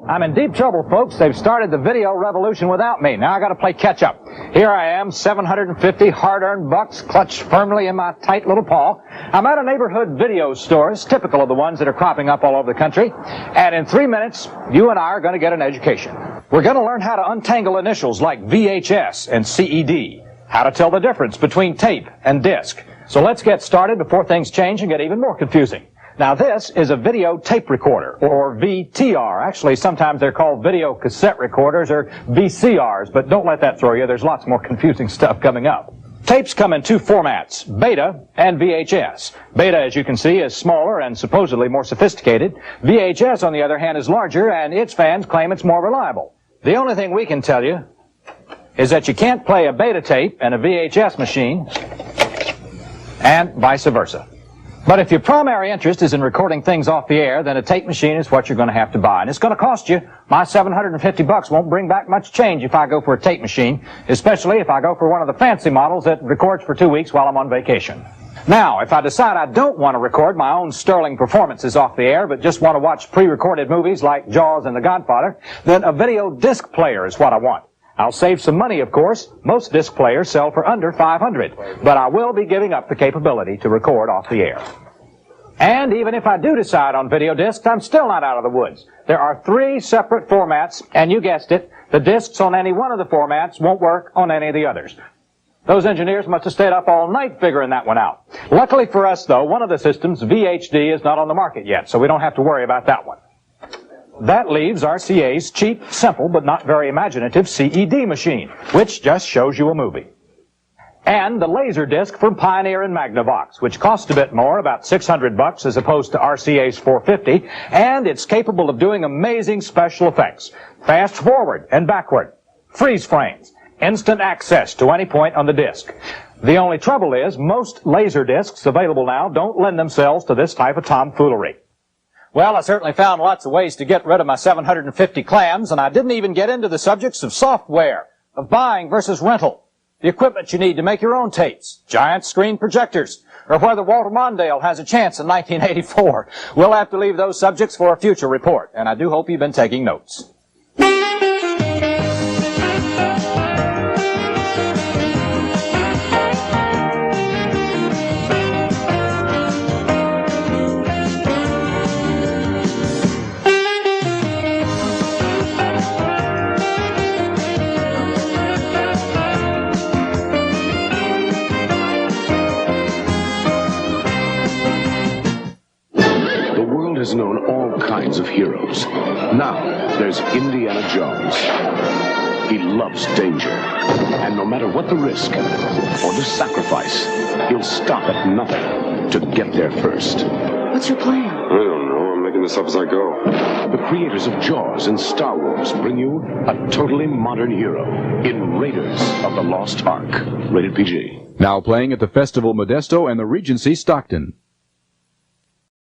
I'm in deep trouble, folks. They've started the video revolution without me. Now I got to play catch up. Here I am, 750 hard-earned bucks clutched firmly in my tight little paw. I'm at a neighborhood video store, typical of the ones that are cropping up all over the country. And in 3 minutes, you and I are going to get an education. We're going to learn how to untangle initials like VHS and CED, how to tell the difference between tape and disc. So let's get started before things change and get even more confusing. Now this is a video tape recorder, or VTR. Actually, sometimes they're called video cassette recorders, or VCRs, but don't let that throw you. There's lots more confusing stuff coming up. Tapes come in two formats, Beta and VHS. Beta, as you can see, is smaller and supposedly more sophisticated. VHS, on the other hand, is larger, and its fans claim it's more reliable. The only thing we can tell you is that you can't play a Beta tape in a VHS machine, and vice versa. But if your primary interest is in recording things off the air, then a tape machine is what you're going to have to buy. And it's going to cost you. My 750 bucks won't bring back much change if I go for a tape machine, especially if I go for one of the fancy models that records for 2 weeks while I'm on vacation. Now, if I decide I don't want to record my own sterling performances off the air, but just want to watch pre-recorded movies like Jaws and The Godfather, then a video disc player is what I want. I'll save some money, of course. Most disc players sell for under $500, but I will be giving up the capability to record off the air. And even if I do decide on video discs, I'm still not out of the woods. There are 3 separate formats, and you guessed it, the discs on any one of the formats won't work on any of the others. Those engineers must have stayed up all night figuring that one out. Luckily for us, though, one of the systems, VHD, is not on the market yet, so we don't have to worry about that one. That leaves RCA's cheap, simple, but not very imaginative CED machine, which just shows you a movie. And the Laserdisc from Pioneer and Magnavox, which costs a bit more, about 600 bucks as opposed to RCA's 450, and it's capable of doing amazing special effects. Fast forward and backward, freeze frames, instant access to any point on the disc. The only trouble is most Laserdiscs available now don't lend themselves to this type of tomfoolery. Well, I certainly found lots of ways to get rid of my 750 clams, and I didn't even get into the subjects of software, of buying versus rental, the equipment you need to make your own tapes, giant screen projectors, or whether Walter Mondale has a chance in 1984. We'll have to leave those subjects for a future report, and I do hope you've been taking notes. Has known all kinds of heroes. Now, there's Indiana Jones. He loves danger. And no matter what the risk or the sacrifice, he'll stop at nothing to get there first. What's your plan? I don't know. I'm making this up as I go. The creators of Jaws and Star Wars bring you a totally modern hero in Raiders of the Lost Ark. Rated PG. Now playing at the Festival Modesto and the Regency Stockton.